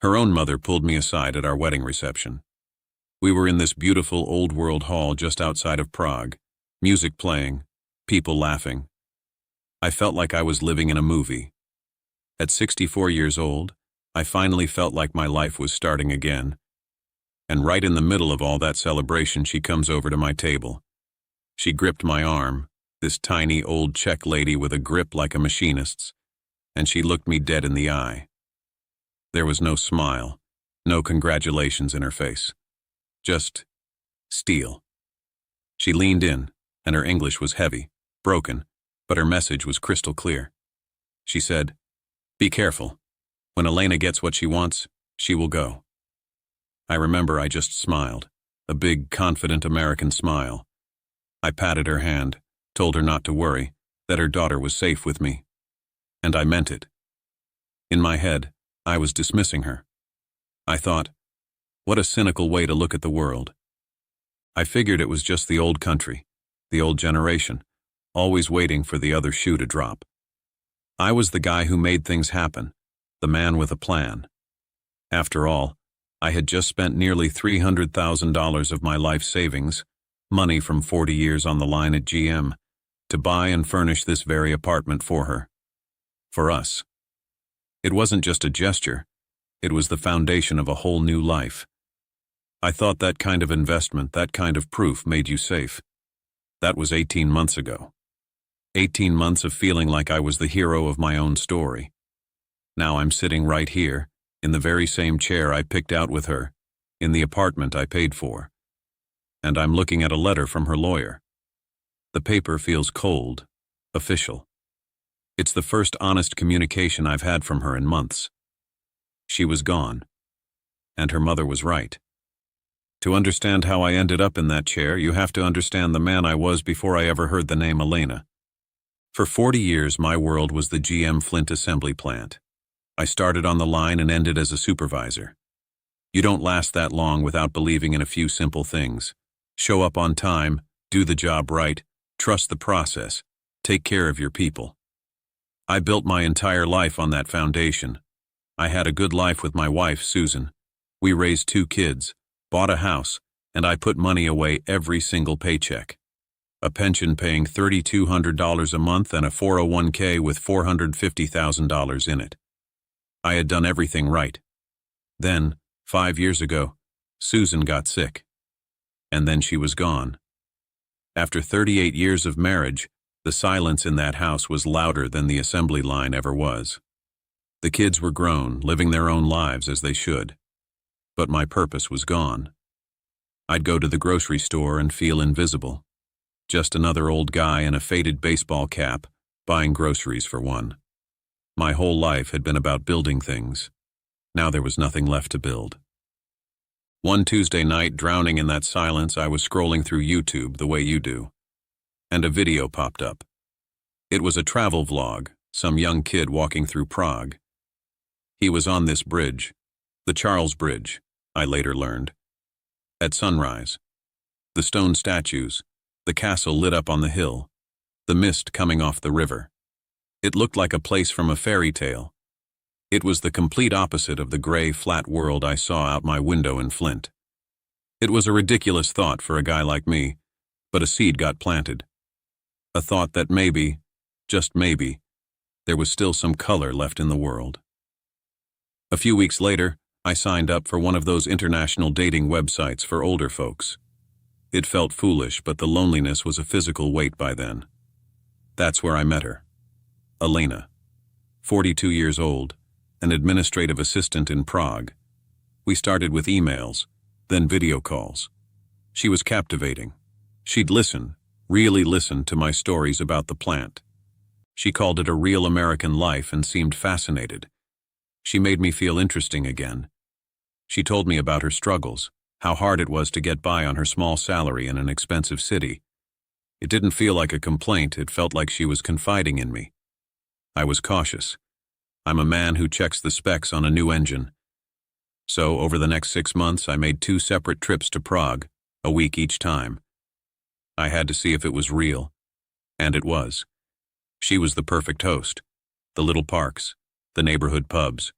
Her own mother pulled me aside at our wedding reception. We were in this beautiful old-world hall just outside of Prague, music playing, people laughing. I felt like I was living in a movie. At 64 years old, I finally felt like my life was starting again. And right in the middle of all that celebration, she comes over to my table. She gripped my arm, this tiny old Czech lady with a grip like a machinist's, and she looked me dead in the eye. There was no smile, no congratulations in her face. Just steel. She leaned in, and her English was heavy, broken, but her message was crystal clear. She said, "Be careful. When Alena gets what she wants, she will go." I remember I just smiled, a big, confident American smile. I patted her hand, told her not to worry, that her daughter was safe with me. And I meant it. In my head, I was dismissing her. I thought, what a cynical way to look at the world. I figured it was just the old country, the old generation, always waiting for the other shoe to drop. I was the guy who made things happen, the man with a plan. After all, I had just spent nearly $300,000 of my life savings, money from 40 years on the line at GM, to buy and furnish this very apartment for her. For us. It wasn't just a gesture, it was the foundation of a whole new life. I thought that kind of investment, that kind of proof made you safe. That was 18 months ago. 18 months of feeling like I was the hero of my own story. Now I'm sitting right here, in the very same chair I picked out with her, in the apartment I paid for. And I'm looking at a letter from her lawyer. The paper feels cold, official. It's the first honest communication I've had from her in months. She was gone. And her mother was right. To understand how I ended up in that chair, you have to understand the man I was before I ever heard the name Alena. For 40 years, my world was the GM Flint assembly plant. I started on the line and ended as a supervisor. You don't last that long without believing in a few simple things. Show up on time, do the job right, trust the process, take care of your people. I built my entire life on that foundation. I had a good life with my wife, Susan. We raised 2 kids, bought a house, and I put money away every single paycheck. A pension paying $3,200 a month and a 401k with $450,000 in it. I had done everything right. Then, 5 years ago, Susan got sick. And then she was gone. After 38 years of marriage, the silence in that house was louder than the assembly line ever was. The kids were grown, living their own lives as they should. But my purpose was gone. I'd go to the grocery store and feel invisible. Just another old guy in a faded baseball cap, buying groceries for one. My whole life had been about building things. Now there was nothing left to build. One Tuesday night, drowning in that silence, I was scrolling through YouTube the way you do. And a video popped up. It was a travel vlog, some young kid walking through Prague. He was on this bridge, the Charles Bridge, I later learned. At sunrise. The stone statues, the castle lit up on the hill, the mist coming off the river. It looked like a place from a fairy tale. It was the complete opposite of the gray, flat world I saw out my window in Flint. It was a ridiculous thought for a guy like me, but a seed got planted. A thought that maybe, just maybe, there was still some color left in the world. A few weeks later, I signed up for one of those international dating websites for older folks. It felt foolish, but the loneliness was a physical weight by then. That's where I met her. Alena, 42 years old, an administrative assistant in Prague. We started with emails, then video calls. She was captivating. She'd listen, really listen to my stories about the plant. She called it a real American life and seemed fascinated. She made me feel interesting again. She told me about her struggles, how hard it was to get by on her small salary in an expensive city. It didn't feel like a complaint, it felt like she was confiding in me. I was cautious. I'm a man who checks the specs on a new engine. So, over the next 6 months, I made 2 separate trips to Prague, a week each time. I had to see if it was real. And it was. She was the perfect host. The little parks, the neighborhood pubs.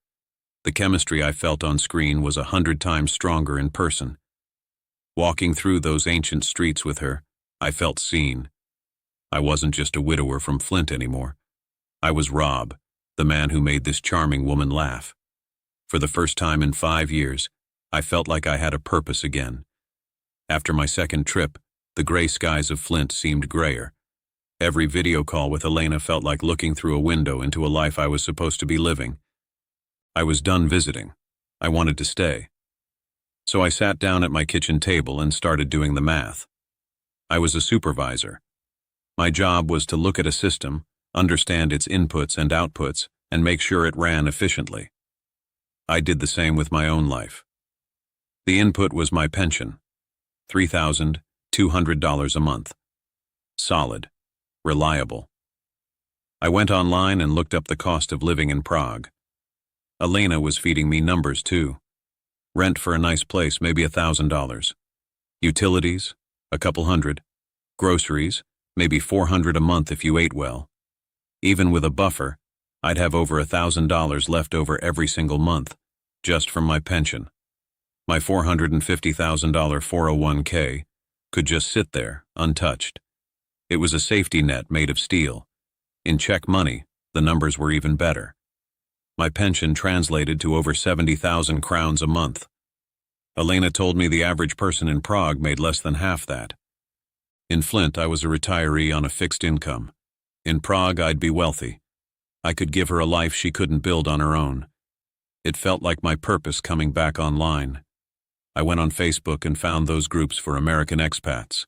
The chemistry I felt on screen was 100 times stronger in person. Walking through those ancient streets with her, I felt seen. I wasn't just a widower from Flint anymore. I was Rob, the man who made this charming woman laugh. For the first time in 5 years, I felt like I had a purpose again. After my second trip, the gray skies of Flint seemed grayer. Every video call with Alena felt like looking through a window into a life I was supposed to be living. I was done visiting. I wanted to stay. So I sat down at my kitchen table and started doing the math. I was a supervisor. My job was to look at a system, understand its inputs and outputs, and make sure it ran efficiently. I did the same with my own life. The input was my pension, $3,200 a month. Solid, reliable. I went online and looked up the cost of living in Prague. Alena was feeding me numbers too. Rent for a nice place, maybe $1,000. Utilities, a couple hundred. Groceries, maybe $400 a month if you ate well. Even with a buffer, I'd have over $1,000 left over every single month, just from my pension. My $450,000 401k could just sit there, untouched. It was a safety net made of steel. In Czech money, the numbers were even better. My pension translated to over 70,000 crowns a month. Alena told me the average person in Prague made less than half that. In Flint, I was a retiree on a fixed income. In Prague, I'd be wealthy. I could give her a life she couldn't build on her own. It felt like my purpose coming back online. I went on Facebook and found those groups for American expats.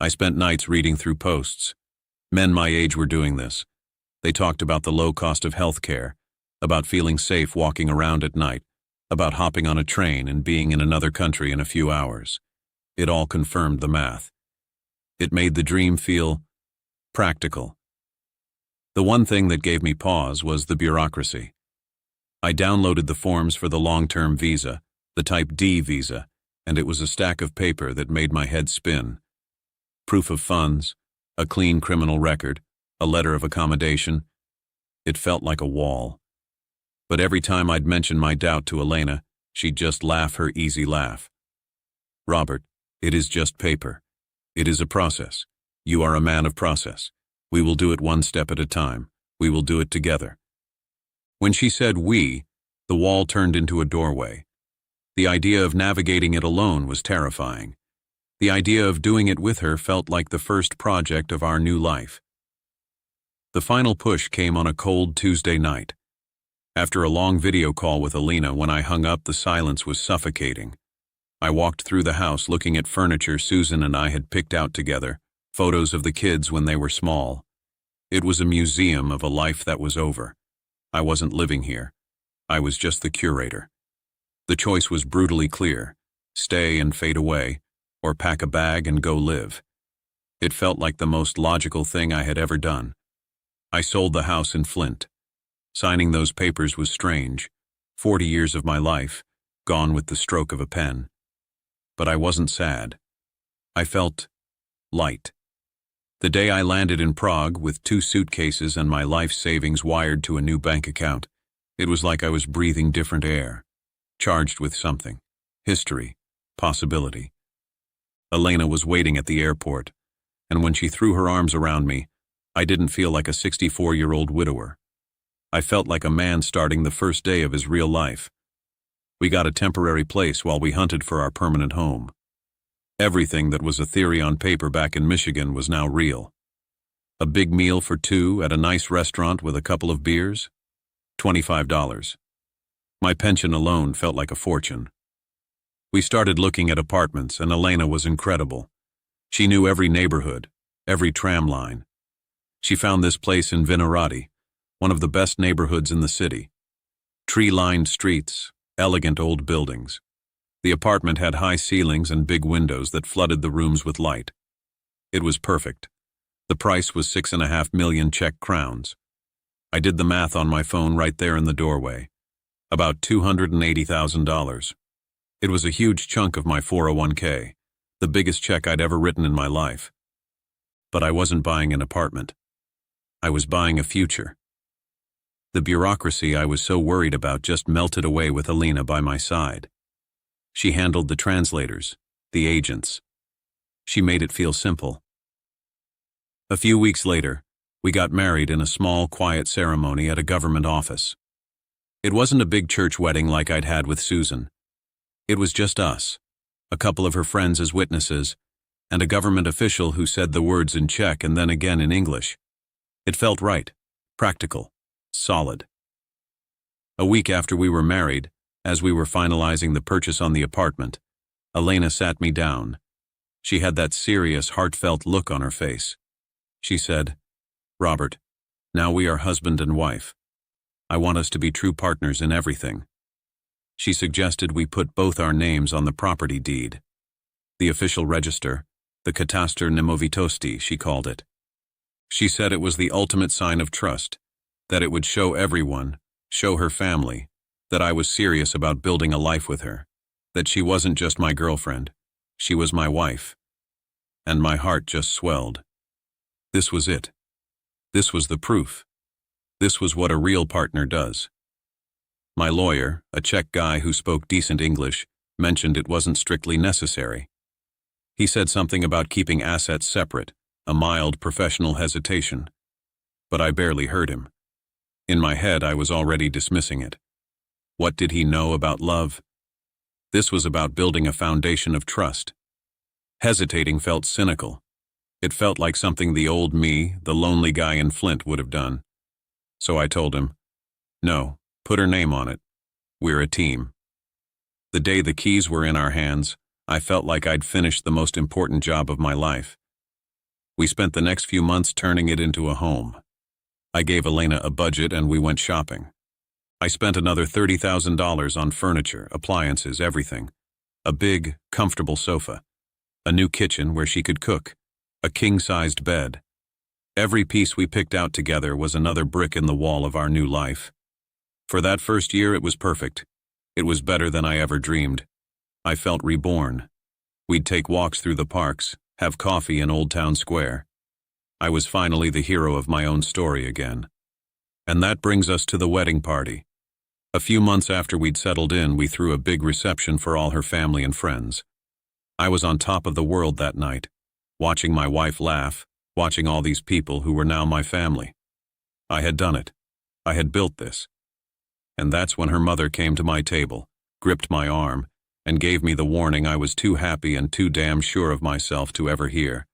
I spent nights reading through posts. Men my age were doing this. They talked about the low cost of health care, about feeling safe walking around at night, about hopping on a train and being in another country in a few hours. It all confirmed the math. It made the dream feel practical. The one thing that gave me pause was the bureaucracy. I downloaded the forms for the long-term visa, the Type D visa, and it was a stack of paper that made my head spin. Proof of funds, a clean criminal record, a letter of accommodation. It felt like a wall. But every time I'd mention my doubt to Alena, she'd just laugh her easy laugh. Robert, it is just paper. It is a process. You are a man of process. We will do it one step at a time. We will do it together. When she said we, the wall turned into a doorway. The idea of navigating it alone was terrifying. The idea of doing it with her felt like the first project of our new life. The final push came on a cold Tuesday night. After a long video call with Alena, when I hung up, the silence was suffocating. I walked through the house looking at furniture Susan and I had picked out together, photos of the kids when they were small. It was a museum of a life that was over. I wasn't living here. I was just the curator. The choice was brutally clear: stay and fade away, or pack a bag and go live. It felt like the most logical thing I had ever done. I sold the house in Flint. Signing those papers was strange. 40 years of my life, gone with the stroke of a pen. But I wasn't sad. I felt light. The day I landed in Prague with 2 suitcases and my life savings wired to a new bank account, it was like I was breathing different air, charged with something: history, possibility. Alena was waiting at the airport, and when she threw her arms around me, I didn't feel like a 64-year-old widower. I felt like a man starting the first day of his real life. We got a temporary place while we hunted for our permanent home. Everything that was a theory on paper back in Michigan was now real. A big meal for 2 at a nice restaurant with a couple of beers? $25. My pension alone felt like a fortune. We started looking at apartments, and Alena was incredible. She knew every neighborhood, every tram line. She found this place in Vinohrady, one of the best neighborhoods in the city. Tree-lined streets, elegant old buildings. The apartment had high ceilings and big windows that flooded the rooms with light. It was perfect. The price was 6.5 million Czech crowns. I did the math on my phone right there in the doorway. About $280,000. It was a huge chunk of my 401k, the biggest check I'd ever written in my life. But I wasn't buying an apartment. I was buying a future. The bureaucracy I was so worried about just melted away with Alena by my side. She handled the translators, the agents. She made it feel simple. A few weeks later, we got married in a small, quiet ceremony at a government office. It wasn't a big church wedding like I'd had with Susan. It was just us, a couple of her friends as witnesses, and a government official who said the words in Czech and then again in English. It felt right, practical, solid. A week after we were married, as we were finalizing the purchase on the apartment, Alena sat me down. She had that serious, heartfelt look on her face. She said, "Robert, now we are husband and wife. I want us to be true partners in everything." She suggested we put both our names on the property deed. The official register, the Kataster Nemovitosti, she called it. She said it was the ultimate sign of trust, that it would show everyone, show her family, that I was serious about building a life with her, that she wasn't just my girlfriend, she was my wife. And my heart just swelled. This was it. This was the proof. This was what a real partner does. My lawyer, a Czech guy who spoke decent English, mentioned it wasn't strictly necessary. He said something about keeping assets separate, a mild professional hesitation. But I barely heard him. In my head, I was already dismissing it. What did he know about love? This was about building a foundation of trust. Hesitating felt cynical. It felt like something the old me, the lonely guy in Flint, would have done. So I told him, "No, put her name on it. We're a team." The day the keys were in our hands, I felt like I'd finished the most important job of my life. We spent the next few months turning it into a home. I gave Alena a budget and we went shopping. I spent another $30,000 on furniture, appliances, everything. A big, comfortable sofa. A new kitchen where she could cook. A king-sized bed. Every piece we picked out together was another brick in the wall of our new life. For that first year, it was perfect. It was better than I ever dreamed. I felt reborn. We'd take walks through the parks, have coffee in Old Town Square. I was finally the hero of my own story again. And that brings us to the wedding party. A few months after we'd settled in, we threw a big reception for all her family and friends. I was on top of the world that night, watching my wife laugh, watching all these people who were now my family. I had done it. I had built this. And that's when her mother came to my table, gripped my arm, and gave me the warning I was too happy and too damn sure of myself to ever hear.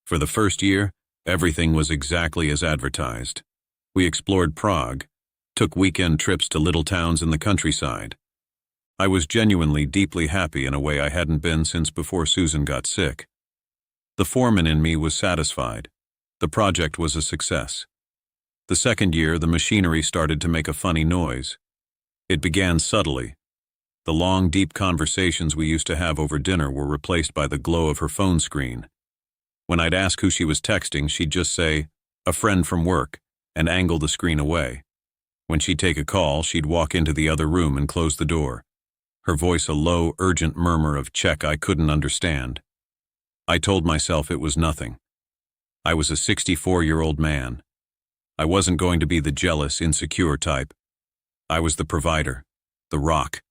For the first year, everything was exactly as advertised. We explored Prague, took weekend trips to little towns in the countryside. I was genuinely deeply happy in a way I hadn't been since before Susan got sick. The foreman in me was satisfied. The project was a success. The second year, the machinery started to make a funny noise. It began subtly. The long, deep conversations we used to have over dinner were replaced by the glow of her phone screen. When I'd ask who she was texting, she'd just say, "A friend from work," and angle the screen away. When she'd take a call, she'd walk into the other room and close the door. Her voice a low, urgent murmur of Czech I couldn't understand. I told myself it was nothing. I was a 64-year-old man. I wasn't going to be the jealous, insecure type. I was the provider, the rock.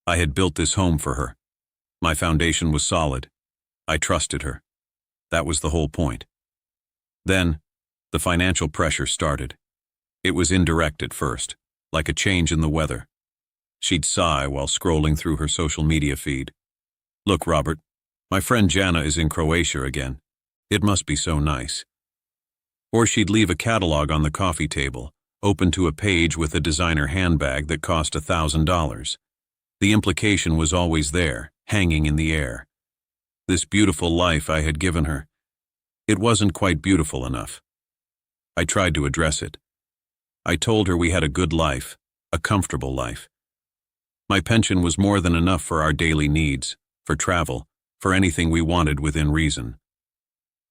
I had built this home for her. My foundation was solid. I trusted her. That was the whole point. Then, the financial pressure started. It was indirect at first, like a change in the weather. She'd sigh while scrolling through her social media feed. "Look, Robert, my friend Jana is in Croatia again. It must be so nice." Or she'd leave a catalog on the coffee table, open to a page with a designer handbag that cost $1,000. The implication was always there, hanging in the air. This beautiful life I had given her. It wasn't quite beautiful enough. I tried to address it. I told her we had a good life, a comfortable life. My pension was more than enough for our daily needs, for travel, for anything we wanted within reason.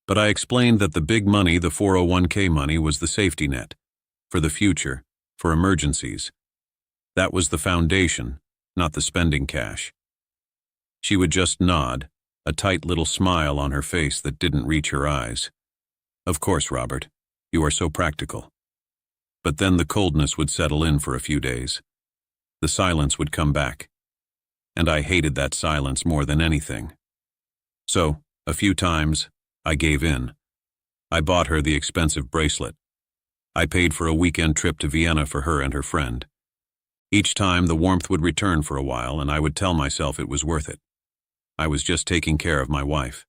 But I explained that the big money, the 401k money, was the safety net, for the future, for emergencies. That was the foundation, not the spending cash. She would just nod, a tight little smile on her face that didn't reach her eyes. "Of course, Robert, you are so practical." But then the coldness would settle in for a few days. The silence would come back. And I hated that silence more than anything. So, a few times, I gave in. I bought her the expensive bracelet. I paid for a weekend trip to Vienna for her and her friend. Each time the warmth would return for a while, and I would tell myself it was worth it. I was just taking care of my wife.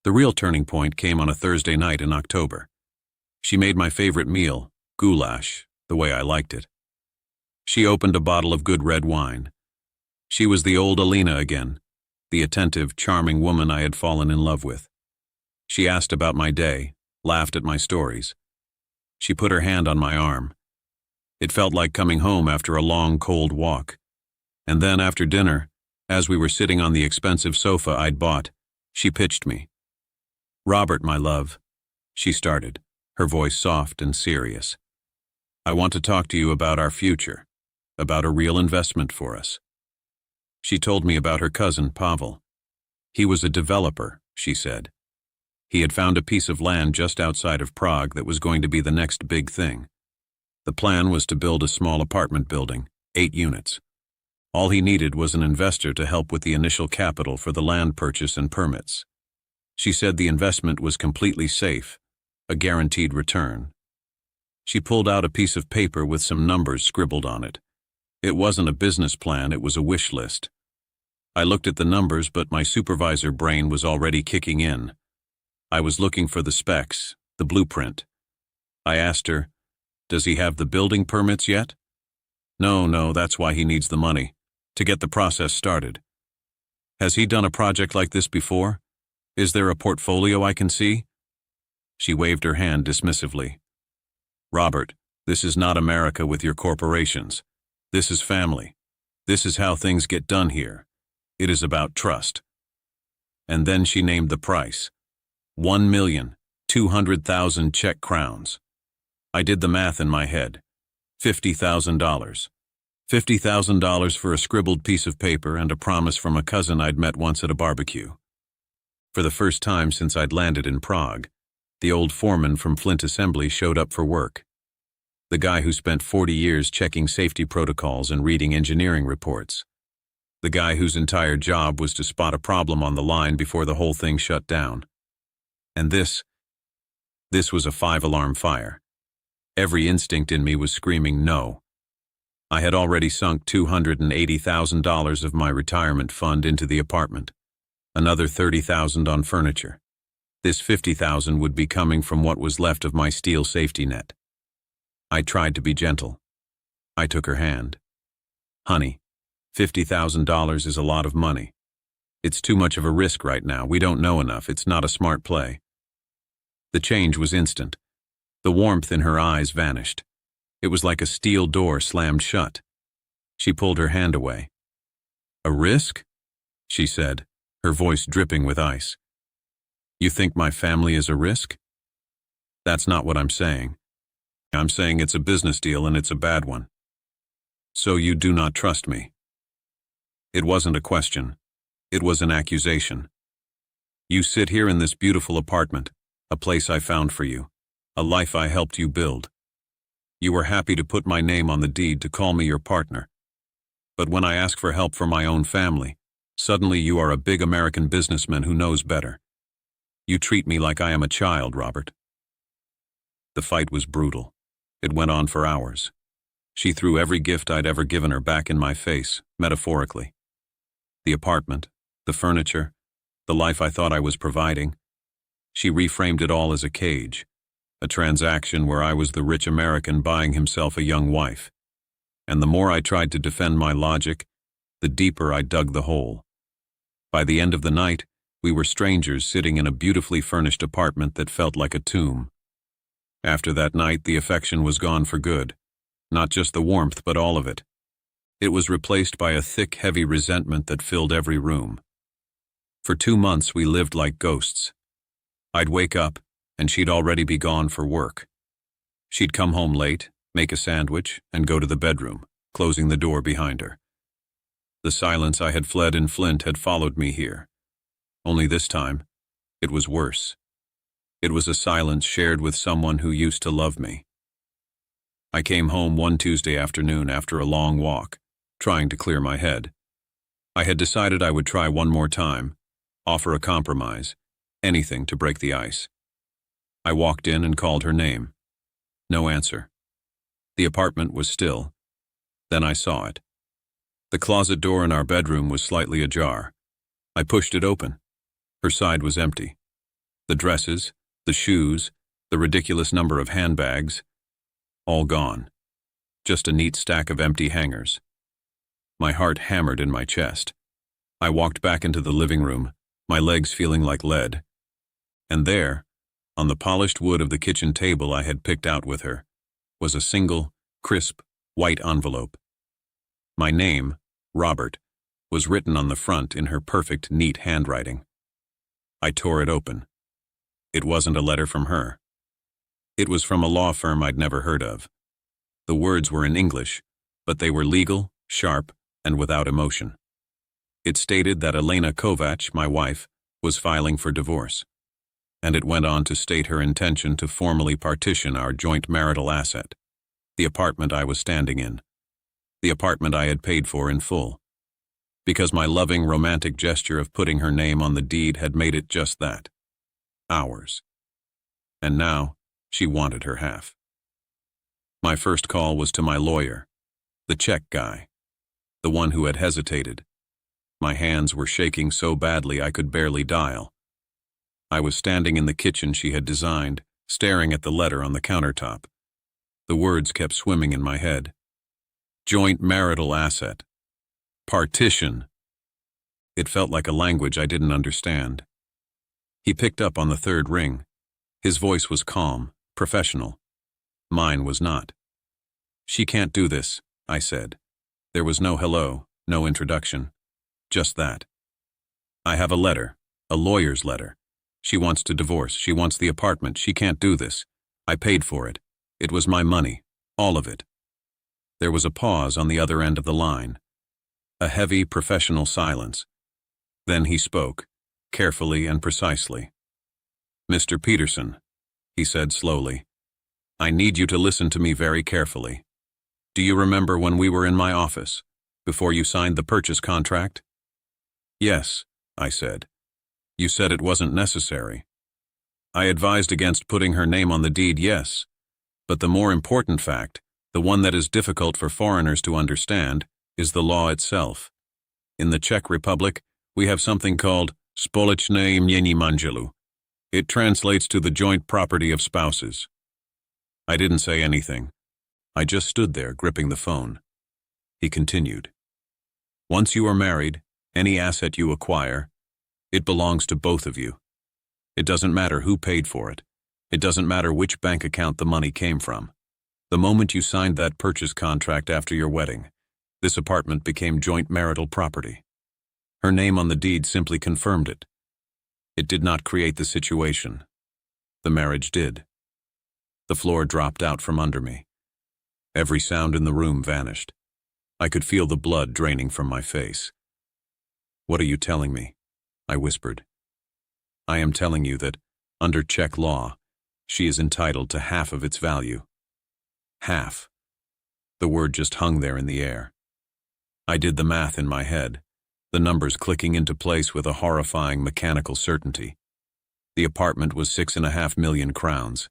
The real turning point came on a Thursday night in October. She made my favorite meal, goulash, the way I liked it. She opened a bottle of good red wine. She was the old Alena again, the attentive, charming woman I had fallen in love with. She asked about my day, laughed at my stories. She put her hand on my arm. It felt like coming home after a long, cold walk. And then after dinner, as we were sitting on the expensive sofa I'd bought, she pitched me. "Robert, my love," she started, her voice soft and serious. "I want to talk to you about our future, about a real investment for us." She told me about her cousin, Pavel. He was a developer, she said. He had found a piece of land just outside of Prague that was going to be the next big thing. The plan was to build a small apartment building, 8 units. All he needed was an investor to help with the initial capital for the land purchase and permits. She said the investment was completely safe, a guaranteed return. She pulled out a piece of paper with some numbers scribbled on it. It wasn't a business plan, it was a wish list. I looked at the numbers, but my supervisor brain was already kicking in. I was looking for the specs, the blueprint. I asked her, "Does he have the building permits yet?" No, that's why he needs the money, to get the process started." "Has he done a project like this before? Is there a portfolio I can see?" She waved her hand dismissively. "Robert, this is not America with your corporations. This is family. This is how things get done here. It is about trust." And then she named the price. 1,200,000 Czech crowns. I did the math in my head. $50,000. $50,000 for a scribbled piece of paper and a promise from a cousin I'd met once at a barbecue. For the first time since I'd landed in Prague, the old foreman from Flint Assembly showed up for work. The guy who spent 40 years checking safety protocols and reading engineering reports. The guy whose entire job was to spot a problem on the line before the whole thing shut down. And this was a 5-alarm fire. Every instinct in me was screaming no. I had already sunk $280,000 of my retirement fund into the apartment, another $30,000 on furniture. This $50,000 would be coming from what was left of my steel safety net. I tried to be gentle. I took her hand. "Honey, $50,000 is a lot of money. It's too much of a risk right now. We don't know enough. It's not a smart play." The change was instant. The warmth in her eyes vanished. It was like a steel door slammed shut. She pulled her hand away. "A risk?" she said, her voice dripping with ice. "You think my family is a risk?" "That's not what I'm saying. I'm saying it's a business deal and it's a bad one." "So you do not trust me?" It wasn't a question. It was an accusation. "You sit here in this beautiful apartment, a place I found for you, a life I helped you build. You were happy to put my name on the deed to call me your partner. But when I ask for help for my own family, suddenly you are a big American businessman who knows better. You treat me like I am a child, Robert." The fight was brutal. It went on for hours. She threw every gift I'd ever given her back in my face, metaphorically. The apartment, the furniture, the life I thought I was providing. She reframed it all as a cage, a transaction where I was the rich American buying himself a young wife. And the more I tried to defend my logic, the deeper I dug the hole. By the end of the night, we were strangers sitting in a beautifully furnished apartment that felt like a tomb. After that night, the affection was gone for good. Not just the warmth, but all of it. It was replaced by a thick, heavy resentment that filled every room. For 2 months, we lived like ghosts. I'd wake up, and she'd already be gone for work. She'd come home late, make a sandwich, and go to the bedroom, closing the door behind her. The silence I had fled in Flint had followed me here. Only this time, it was worse. It was a silence shared with someone who used to love me. I came home one Tuesday afternoon after a long walk, trying to clear my head. I had decided I would try one more time, offer a compromise, anything to break the ice. I walked in and called her name. No answer. The apartment was still. Then I saw it. The closet door in our bedroom was slightly ajar. I pushed it open. Her side was empty. The dresses, the shoes, the ridiculous number of handbags, all gone. Just a neat stack of empty hangers. My heart hammered in my chest. I walked back into the living room, my legs feeling like lead. And there, on the polished wood of the kitchen table I had picked out with her, was a single, crisp, white envelope. My name, Robert, was written on the front in her perfect, neat handwriting. I tore it open. It wasn't a letter from her. It was from a law firm I'd never heard of. The words were in English, but they were legal, sharp, and without emotion. It stated that Alena Kovac, my wife, was filing for divorce, and it went on to state her intention to formally partition our joint marital asset, the apartment I was standing in, the apartment I had paid for in full, because my loving, romantic gesture of putting her name on the deed had made it just that, ours. And now, she wanted her half. My first call was to my lawyer, the check guy, the one who had hesitated. My hands were shaking so badly I could barely dial. I was standing in the kitchen she had designed, staring at the letter on the countertop. The words kept swimming in my head. Joint marital asset. Partition. It felt like a language I didn't understand. He picked up on the third ring. His voice was calm, professional. Mine was not. She can't do this, I said. There was no hello, no introduction. Just that. I have a letter, a lawyer's letter. She wants to divorce. She wants the apartment. She can't do this. I paid for it. It was my money. All of it. There was a pause on the other end of the line. A heavy, professional silence. Then he spoke, carefully and precisely. Mr. Peterson, he said slowly, I need you to listen to me very carefully. Do you remember when we were in my office, before you signed the purchase contract? Yes, I said. You said it wasn't necessary. I advised against putting her name on the deed, yes. But the more important fact, the one that is difficult for foreigners to understand, is the law itself. In the Czech Republic, we have something called společné jmění manželů. It translates to the joint property of spouses. I didn't say anything. I just stood there gripping the phone. He continued. Once you are married, any asset you acquire, it belongs to both of you. It doesn't matter who paid for it. It doesn't matter which bank account the money came from. The moment you signed that purchase contract after your wedding, this apartment became joint marital property. Her name on the deed simply confirmed it. It did not create the situation. The marriage did. The floor dropped out from under me. Every sound in the room vanished. I could feel the blood draining from my face. What are you telling me? I whispered. I am telling you that, under Czech law, she is entitled to half of its value. Half. The word just hung there in the air. I did the math in my head, the numbers clicking into place with a horrifying mechanical certainty. The apartment was 6.5 million crowns.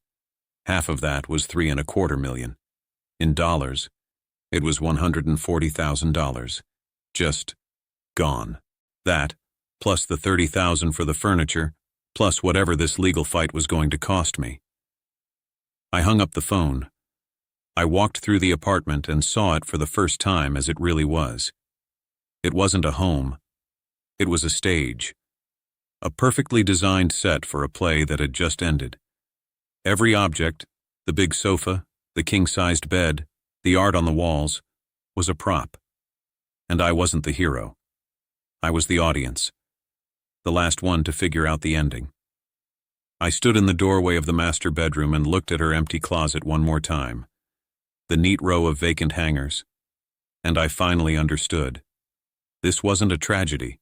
Half of that was 3.25 million. In dollars, it was $140,000. Just gone. That, plus the $30,000 for the furniture, plus whatever this legal fight was going to cost me. I hung up the phone. I walked through the apartment and saw it for the first time as it really was. It wasn't a home. It was a stage. A perfectly designed set for a play that had just ended. Every object, the big sofa, the king-sized bed, the art on the walls, was a prop. And I wasn't the hero. I was the audience, the last one to figure out the ending. I stood in the doorway of the master bedroom and looked at her empty closet one more time, the neat row of vacant hangers, and I finally understood. This wasn't a tragedy.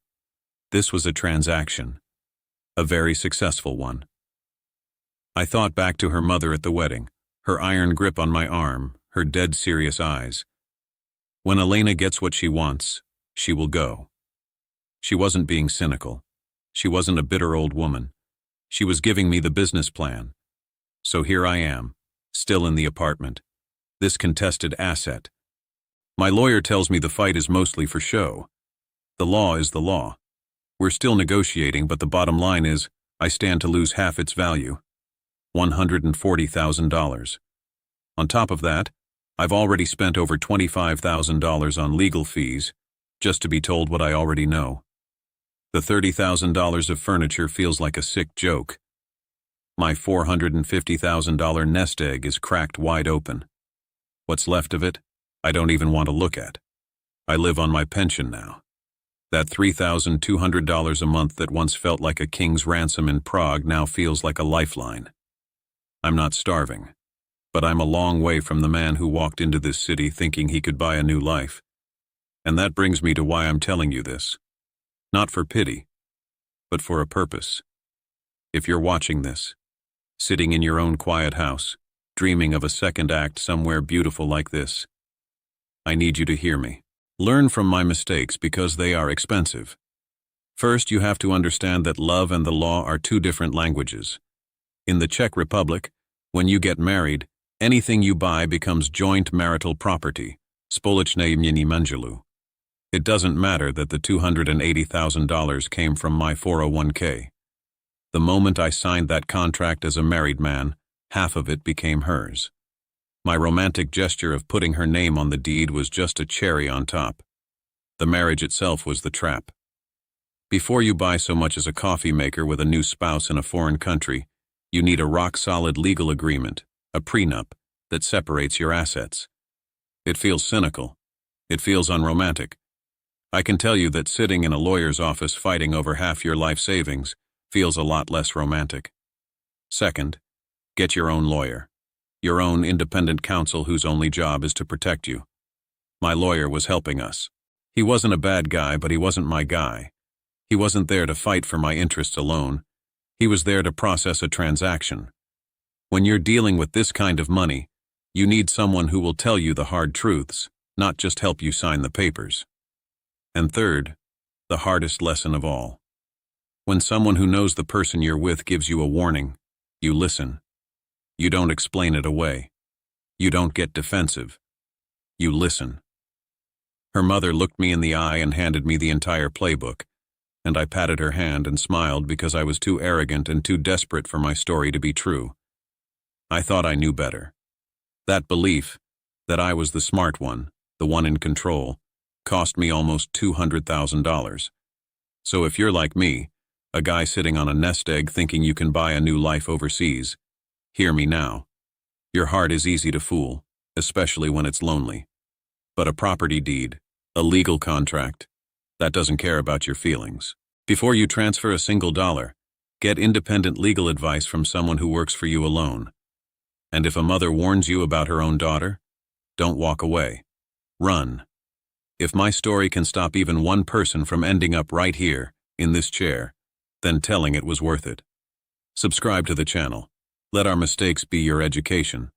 This was a transaction, a very successful one. I thought back to her mother at the wedding, her iron grip on my arm, her dead serious eyes. When Alena gets what she wants, she will go. She wasn't being cynical. She wasn't a bitter old woman. She was giving me the business plan. So here I am, still in the apartment. This contested asset. My lawyer tells me the fight is mostly for show. The law is the law. We're still negotiating, but the bottom line is, I stand to lose half its value. $140,000. On top of that, I've already spent over $25,000 on legal fees, just to be told what I already know. The $30,000 of furniture feels like a sick joke. My $450,000 nest egg is cracked wide open. What's left of it, I don't even want to look at. I live on my pension now. That $3,200 a month that once felt like a king's ransom in Prague now feels like a lifeline. I'm not starving, but I'm a long way from the man who walked into this city thinking he could buy a new life. And that brings me to why I'm telling you this. Not for pity, but for a purpose. If you're watching this, sitting in your own quiet house, dreaming of a second act somewhere beautiful like this, I need you to hear me. Learn from my mistakes because they are expensive. First, you have to understand that love and the law are two different languages. In the Czech Republic, when you get married, anything you buy becomes joint marital property, společné jmění manželů. It doesn't matter that the $280,000 came from my 401k. The moment I signed that contract as a married man, half of it became hers. My romantic gesture of putting her name on the deed was just a cherry on top. The marriage itself was the trap. Before you buy so much as a coffee maker with a new spouse in a foreign country, you need a rock-solid legal agreement, a prenup, that separates your assets. It feels cynical. It feels unromantic. I can tell you that sitting in a lawyer's office fighting over half your life savings feels a lot less romantic. Second, get your own lawyer. Your own independent counsel whose only job is to protect you. My lawyer was helping us. He wasn't a bad guy, but he wasn't my guy. He wasn't there to fight for my interests alone. He was there to process a transaction. When you're dealing with this kind of money, you need someone who will tell you the hard truths, not just help you sign the papers. And third, the hardest lesson of all. When someone who knows the person you're with gives you a warning, you listen. You don't explain it away. You don't get defensive. You listen. Her mother looked me in the eye and handed me the entire playbook, and I patted her hand and smiled because I was too arrogant and too desperate for my story to be true. I thought I knew better. That belief, that I was the smart one, the one in control, cost me almost $200,000. So if you're like me, a guy sitting on a nest egg thinking you can buy a new life overseas, hear me now. Your heart is easy to fool, especially when it's lonely. But a property deed, a legal contract, that doesn't care about your feelings. Before you transfer a single dollar, get independent legal advice from someone who works for you alone. And if a mother warns you about her own daughter, don't walk away. Run. If my story can stop even one person from ending up right here, in this chair, then telling it was worth it. Subscribe to the channel. Let our mistakes be your education.